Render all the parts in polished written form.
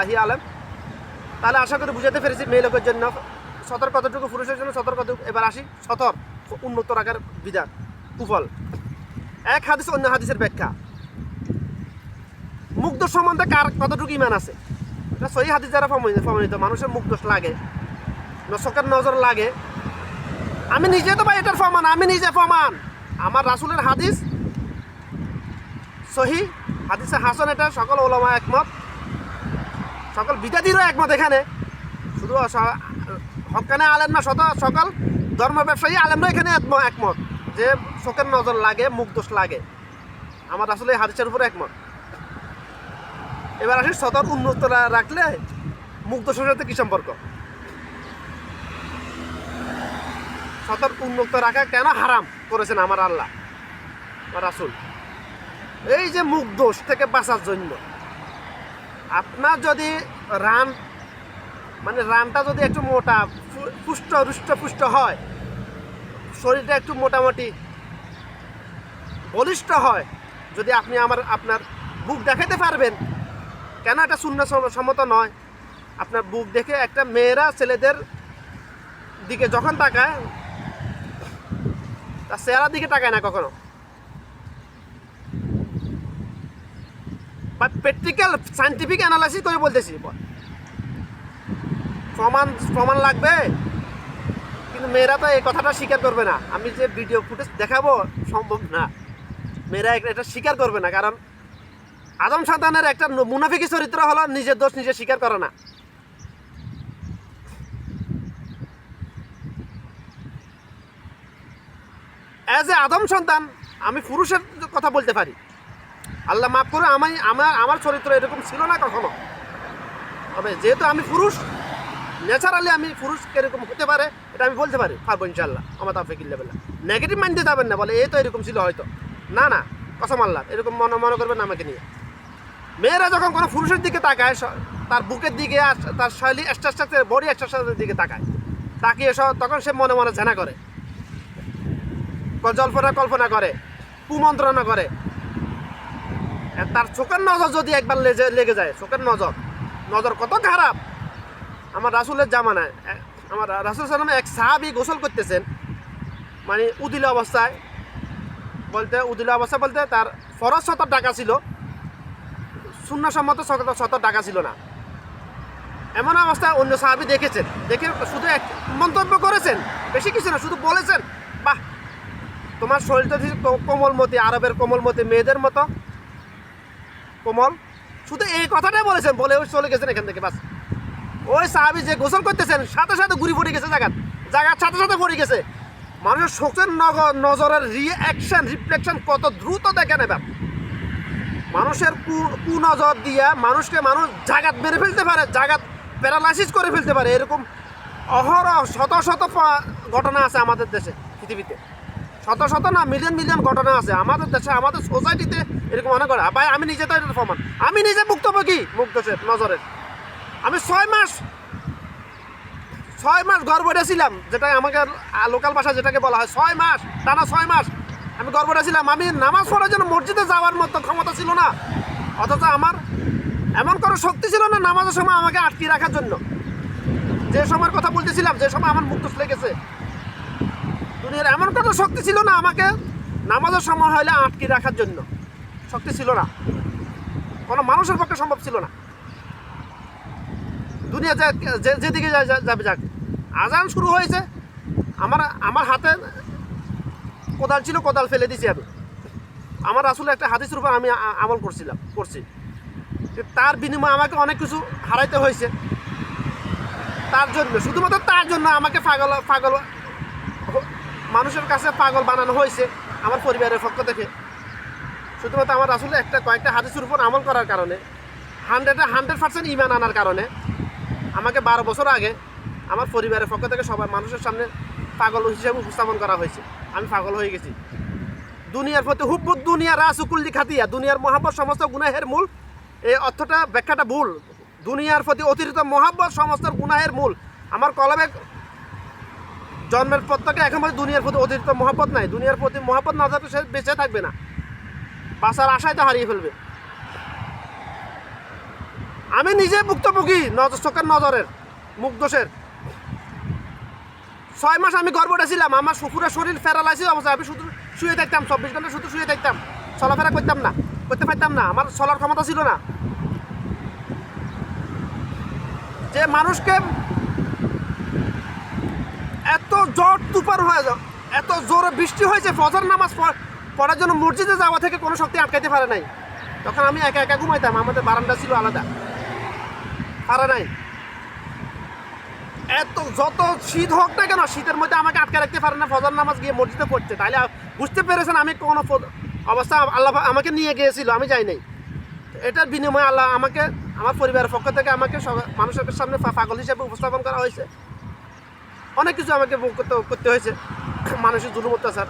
দাহি আলেম, তাহলে আশা করি বুঝাতে পেরেছি মেয়ে লোকের জন্য সতর কতটুকু, পুরুষের জন্য সতর কত। এবার আসি সতর উন্মুক্ত রাখার বিধান কুফল। এক হাদিস অন্য হাদিসের ব্যাখ্যা। মুখ দোষ সম্বন্ধে কার কতটুকু ইমান আছে, এটা সহি হাদিস দ্বারা প্রমাণিত। মানুষের মুখ দোষ লাগে, চোখের নজর লাগে। আমি নিজে তো ভাই এটার প্রমাণ, আমি নিজে প্রমাণ। আমার রাসূলের হাদিস সহি, হাদিসে হাসান, এটা সকল ওলামা একমত, সকল বিদাতিরও একমত। এখানে শুধু হক্কানে আলেম না, সকল ধর্ম ব্যবসায়ী আলেমরা এখানে একমত যে চোখের নজর লাগে, মুখ দোষ লাগে। আমার আসলে এই হাদিসের উপরে একমত। এবার আসি সতর উন্মুক্ত রাখলে মুখ দোষের সাথে কি সম্পর্ক? সতর উন্মুক্ত রাখা কেন হারাম করেছেন আমার আল্লাহ রাসূল? এই যে মুখ দোষ থেকে বাঁচার জন্য আপনার যদি রানটা যদি একটু মোটা হৃষ্টপুষ্ট হয়, শরীরটা একটু মোটামুটি বলিষ্ঠ হয়, যদি আপনি আপনার বুক দেখাতে পারবেন, কেন এটা সুন্নাহসম্মত নয়? আপনার বুক দেখে একটা মেয়েরা ছেলেদের দিকে যখন তাকায়, তার চেহারার দিকে তাকায় না কখনো। বা প্র্যাকটিক্যাল সায়েন্টিফিক অ্যানালাইসিস করে বলতেছি, প্রমাণ লাগবে। কিন্তু মেয়েরা তো এই কথাটা স্বীকার করবে না। আমি যে ভিডিও ফুটেজ দেখাবো সম্ভব না, মেয়েরা এটা স্বীকার করবে না। কারণ আদম সন্তানের একটা মুনাফিকি চরিত্র হলো নিজের দোষ নিজে স্বীকার করে না। অ্যাজ এ আদম সন্তান আমি পুরুষের কথা বলতে পারি, আল্লাহ মাফ করে, আমার চরিত্র এরকম ছিল না কখনো। তবে যেহেতু আমি পুরুষ, ন্যাচারালি আমি পুরুষ এরকম হতে পারে এটা আমি বলতে পারবো ইনশাআল্লাহ। আমার তাফিকিল্লাহ বিল্লাহ। নেগেটিভ মাইন্ডে যাবেন না, বলে এই তো এরকম ছিল হয়তো, না না, কসম আল্লাহ, এরকম মনে করবেন না আমাকে নিয়ে। মেয়েরা যখন কোনো পুরুষের দিকে তাকায়, তার বুকের দিকে আর তার শৈলী স্ট্রাকচার, বডি স্ট্রাকচারের দিকে তাকিয়ে তখন সে মনে মনে ঝানা করে, কল্পনা করে, কুমন্ত্রণা করে। তার চোখের নজর যদি একবার লেগে যায়, চোখের নজর কত খারাপ। আমার রাসূলের জামানায় আমার রাসূল সাল্লাল্লাহু আলাইহি ওয়াসাল্লাম এক সাহাবী গোসল করতেছেন, মানে উদিলা অবস্থায় বলতে তার ফরজ ৭০ টাকা ছিল, সুন্নাহসম্মত ৭০ টাকা ছিল না। এমন অবস্থায় অন্য সাহাবী দেখে শুধু এক মন্তব্য করেছেন, বেশি কিছু না, শুধু বলেছেন, বাহ, তোমার শরীরটা কোমলমতি, আরবের কোমলমতি মেয়েদের মতো কোমল। শুধু এই কথাটাই বলেছেন, বলে চলে গেছেন এখান থেকে। বাস, ওই সাহাবী যে গোসল করতেছেন সাথে সাথে ঘুরি পড়ে গেছে, জায়গার সাথে সাথে পড়ে গেছে। মানুষের চোখের নজরের রিফ্লেকশন কত দ্রুত দেখেন। এবার মানুষের কুনজর দিয়া মানুষ জাগাত মেরে ফেলতে পারে, জাগাত প্যারালাইসিস করে ফেলতে পারে। এরকম অহরহ শত ঘটনা আছে আমাদের দেশে, পৃথিবীতে শত না, মিলিয়ন ঘটনা আছে আমাদের দেশে, আমাদের সোসাইটিতে। এরকম অনেক ঘটনা ভাই, আমি নিজে তো এটা প্রমাণ। আমি নিজে ভুক্তভোগী মুখ দোষের নজরের। আমি 6 মাস গর্ভবতী ছিলাম, যেটা আমাকে লোকাল ভাষা যেটাকে বলা হয় 6 মাস, টানা 6 মাস আমি গর্ভবতী ছিলাম। আমি নামাজ পড়ার জন্য মসজিদে যাওয়ার মতো ক্ষমতা ছিল না, অথচ আমার এমন কোনো শক্তি ছিল না নামাজের সময় আমাকে আটকে রাখার জন্য। যে সময়ের কথা বলতেছিলাম, যে সময় আমার মুখ দোষ লেগেছে, দুনিয়ার এমন কোনো শক্তি ছিল না আমাকে নামাজের সময় হলে আটকে রাখার জন্য। শক্তি ছিল না, কোনো মানুষের পক্ষে সম্ভব ছিল না। দুনিয়া যেদিকে যাবে যাক, আজান শুরু হয়েছে, আমার হাতে কোদাল ছিল, কোদাল ফেলে দিয়েছি আমি। আমার আসলে একটা হাদিসের উপর আমি আমল করছি। তার বিনিময়ে আমাকে অনেক কিছু হারাইতে হয়েছে। তার জন্য, শুধুমাত্র তার জন্য আমাকে পাগল মানুষের কাছে পাগল বানানো হয়েছে আমার পরিবারের পক্ষ থেকে। শুধুমাত্র আমার আসলে কয়েকটা হাদিসের উপর আমল করার কারণে, 100% ঈমান আনার কারণে আমাকে 12 বছর আগে আমার পরিবারের পক্ষ থেকে সবাই মানুষের সামনে পাগল হিসেবে উপস্থাপন করা হয়েছে। আমি পাগল হয়ে গেছি। দুনিয়ার প্রতি হুব্বুদ দুনিয়া রাসুকুল্লি খাতিয়া, দুনিয়ার মহাব্বত সমস্ত গুনাহের মূল। এই অর্থটা, ব্যাখ্যাটা ভুল। দুনিয়ার প্রতি অতিরিক্ত মহাব্বত সমস্ত গুনাহের মূল। আমার কলমে জন্মের পর থেকে এখন দুনিয়ার প্রতি অতিরিক্ত মহাব্বত নাই। দুনিয়ার প্রতি মহাব্বত না থাকলে সে বেঁচে থাকবে না, বাঁচার আশায় তো হারিয়ে ফেলবে। আমি নিজে ভুক্তভোগী চোখের নজরের মুখ দোষের। 6 মাস আমি গর্ভবতী ছিলাম, আমার পুরো শরীর প্যারালাইসিস অবস্থা, আমি শুধু শুয়ে থাকতাম, 24 ঘন্টা শুধু শুয়ে থাকতাম, চলাফেরা করতে পারতাম না, আমার চলার ক্ষমতা ছিল না। যে মানুষকে এত জ্বর তুফান হয়ে যাও, এত জোরে বৃষ্টি হয়েছে, ফজর নামাজ পড়ার জন্য মসজিদে যাওয়া থেকে কোনো শক্তি আটকাইতে পারে নাই। তখন আমি একা একা ঘুমাইতাম, আমাদের বারান্দা ছিল আলাদা, পারে নাই। এত যত শীত হোক না কেন, শীতের মধ্যে আমাকে আটকে রাখতে পারে না ফজর নামাজ গিয়ে মসজিদে পড়তে। তাইলে বুঝতে পেরেছেন আমি কোনো অবস্থা আল্লাহ আমাকে নিয়ে গিয়েছিল, আমি যাই নাই। এটার বিনিময়ে আল্লাহ আমাকে আমার পরিবারের পক্ষ থেকে আমাকে মানুষের সামনে পাগল হিসেবে উপস্থাপন করা হয়েছে। অনেক কিছু আমাকে করতে হয়েছে, মানুষের জুলুম অত্যাচার।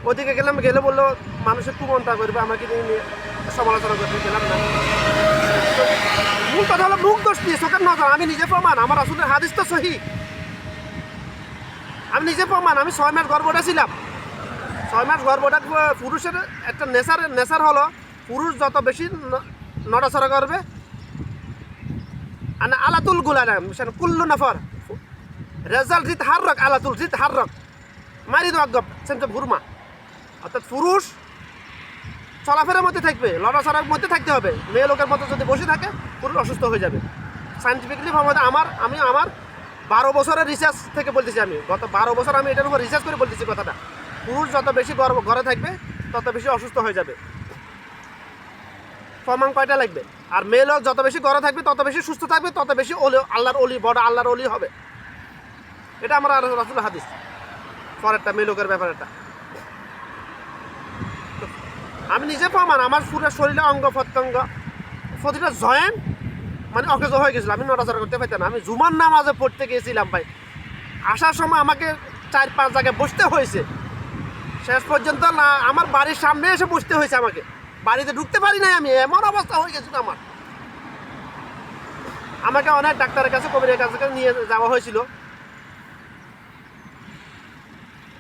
ওদিকে গেলে বললো মানুষের কুমন্তা করবে, আমাকে নিয়ে সমালোচনা করতে গেলাম না। মূল কথা হলো মুখ দোষ দিয়ে চোখের নজর। আমি নিজে প্রমাণ, আমার রাসূলের হাদিস তো সহিহ। আমি নিজে প্রমাণ। আমি 6 মাস গর্ভবতী ছিলাম। 6 মাস গর্ভবতী পুরুষের একটা নেচার হলো, পুরুষ যত বেশি নড়াচড়া করবে, আলাতুল গুলাম কুল্লু নফর রেজাল্ট জিত হার রক, আলাতুল জিত হার রক মারি দো আজ্ঞব সেন্ট ভুরমা। অর্থাৎ পুরুষ চলাফেরার মধ্যে থাকবে, লড়াচড়ার মধ্যে থাকতে হবে। মেয়ে লোকের মতো যদি বসে থাকে, পুরুষ অসুস্থ হয়ে যাবে। সায়েন্টিফিকলি ভাবে আমি আমার 12 বছরের রিসার্চ থেকে বলতেছি, আমি গত 12 বছর আমি এটার উপর রিসার্চ করে বলতেছি কথাটা। পুরুষ যত বেশি ঘরে থাকবে, তত বেশি অসুস্থ হয়ে যাবে। প্রমাণ কয়টা লাগবে? আর মেয়ে লোক যত বেশি ঘরে থাকবে, তত বেশি সুস্থ থাকবে, তত বেশি আল্লাহর অলি, বড় আল্লাহর অলি হবে। এটা আমার রাসূলের হাদিস। পরেরটা মেয়ে লোকের ব্যাপারটা আমি নিজে প্রমাণ। আমার পুরো শরীরে অঙ্গ প্রত্যঙ্গ প্রতিটা জয়েন্ট মানে অকেজ হয়ে গেছিল, আমি নড়াচড়া করতে পারতাম না। আমি জুমার নামাজে পড়তে গিয়েছিলাম ভাই, আসার সময় আমাকে 4-5 জায়গায় বসতে হয়েছে। শেষ পর্যন্ত না আমার বাড়ির সামনে এসে বসতে হয়েছে, আমাকে বাড়িতে ঢুকতে পারি নাই। আমি এমন অবস্থা হয়ে গেছিল আমার। আমাকে অনেক ডাক্তারের কাছে, কবিরের কাছে নিয়ে যাওয়া হয়েছিল।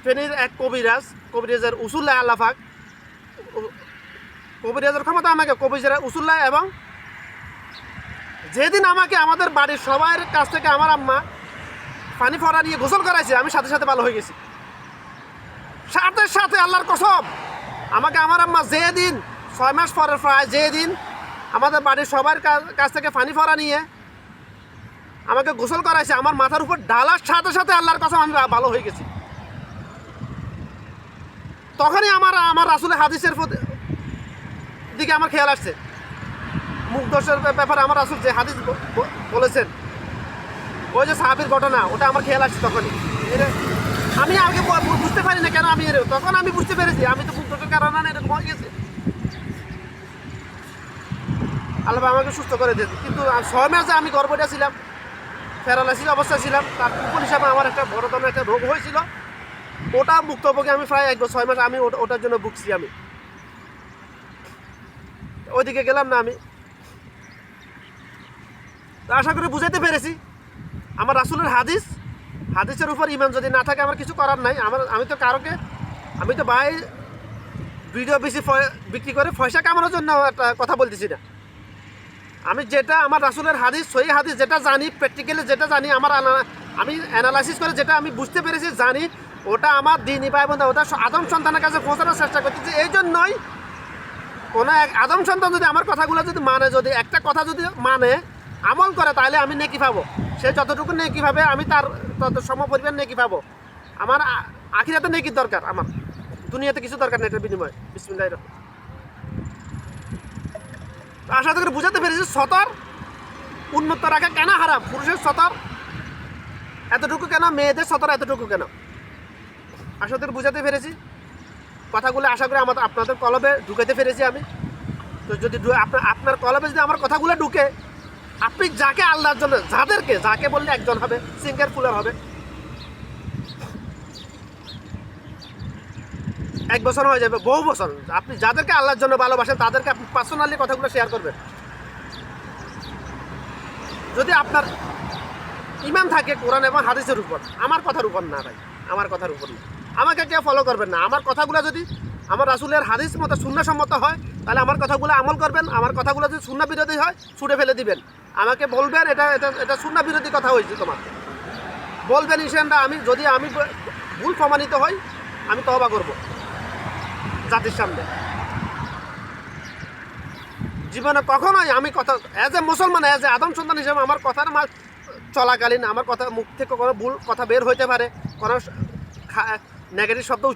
ফেনীর এক কবিরাজের উসুল্লাহ আল্লাহাক, কবিরাজের ক্ষমতা আমাকে কবিরাজের উসুল্লাহ। এবং যেদিন আমাকে আমাদের বাড়ির সবার কাছ থেকে আমার আম্মা পানি ফোঁড়া নিয়ে গোসল করাইছে, আমি সাথে সাথে ভালো হয়ে গেছি। সাথে আল্লাহর কসম, আমাকে আমার আম্মা যেদিন 6 মাস পরে প্রায় যেদিন আমাদের বাড়ির সবার কাছ থেকে পানি ফোঁড়া নিয়ে আমাকে গোসল করাইছে, আমার মাথার উপর ডালার সাথে সাথে আল্লাহর কসম আমি ভালো হয়ে গেছি। তখনই আমার রাসূলের হাদিসের দিকে আমার খেয়াল আসছে। মুখ দোষের ব্যাপারে আমার রাসূল যে হাদিস বলেছেন, ওই যে সাহাবীর ঘটনা, ওটা আমার খেয়াল আসছে তখনই। আমি আগে বুঝতে পারি না কেন আমি তখন আমি বুঝতে পেরেছি আমি তো মুখ দোষের কারণে এরকম হয়ে গেছে। আল্লাহ আমাকে সুস্থ করে দিয়েছে। কিন্তু 6 মাসে আমি গর্ভবতী ছিলাম, প্যারালাইসিস অবস্থা ছিলাম। তার উপর হিসাবে আমার একটা বড় ধরনের একটা রোগ হয়েছিল। ওটা ভুক্তভোগী আমি প্রায় 6 মাস আমি ওটার জন্য ভুগছি। আমি ওইদিকে গেলাম না। আমি আশা করি বুঝাইতে পেরেছি। আমার রাসূলের হাদিসের উপর ঈমান যদি না থাকে, আমার কিছু করার নাই। আমি তো ভাই ভিডিও বেশি বিক্রি করে পয়সা কামানোর জন্য একটা কথা বলতেছি না। আমি যেটা আমার রাসূলের হাদিস, সহি হাদিস যেটা জানি, প্র্যাকটিক্যালি যেটা জানি, আমি অ্যানালাইসিস করে যেটা আমি বুঝতে পেরেছি, জানি, ওটা আমার দিনই ভাই বোন, ওটা আদম সন্তানের কাছে পৌঁছানোর চেষ্টা করতেছি। এই জন্যই কোনো এক আদম সন্তান যদি আমার কথাগুলো যদি মানে, যদি একটা কথা যদি মানে আমল করে, তাহলে আমি নেকি পাবো। সে যতটুকু নেকি পাবে, আমি তার তত সমপরিমাণ নেকি পাবো। আমার আখিরাতে নেকির দরকার, আমার দুনিয়াতে কিছু দরকার নেই এটার বিনিময়ে। বিসমিল্লাহির রহমানির রহিম। আশা করি বুঝাতে পেরেছি সতর উন্মুক্ত রাখা কেন হারাম, পুরুষের সতর এতটুকু কেন, মেয়েদের সতর এতটুকু কেন, আশা করি বুঝাতে পেরেছি কথাগুলো। আশা করি আপনাদের কলবে ঢুকাতে পেরেছি আমি। তো যদি আপনার কলবে যদি আমার কথাগুলো ঢুকে, আপনি যাকে আল্লাহর জন্য, যাকে বললে একজন হবে, সিঙ্গার ফুলার হবে, 1 বছর হয়ে যাবে, বহু বছর। আপনি যাদেরকে আল্লাহর জন্য ভালোবাসেন, তাদেরকে আপনি পার্সোনালি কথাগুলো শেয়ার করবেন। যদি আপনার ঈমান থাকে কোরআন এবং হাদিসের উপর, আমার কথার উপর না ভাই, আমার কথার উপর না। আমাকে কেউ ফলো করবেন না। আমার কথাগুলো যদি আমার রাসূলের হাদিস মতো সুন্নাহসম্মত হয়, তাহলে আমার কথাগুলো আমল করবেন, আমার কথাগুলো যদি সুন্নাহ বিরোধী হয় ছুটে ফেলে দিবেন, আমাকে বলবেন এটা এটা এটা সুন্নাহ বিরোধী কথা হয়েছে তোমার, বলবেন ইনশাআল্লাহ। যদি আমি ভুল প্রমাণিত হই আমি তওবা করব জাতির সামনে। জীবনে কখনোই আমি কথা অ্যাজ এ মুসলমান, অ্যাজ এ আদম সন্তান হিসেবে আমার কথার চলাকালীন আমার কথা মুখ থেকে কোনো ভুল কথা বের হইতে পারে, কোনো নেগেটিভ শব্দ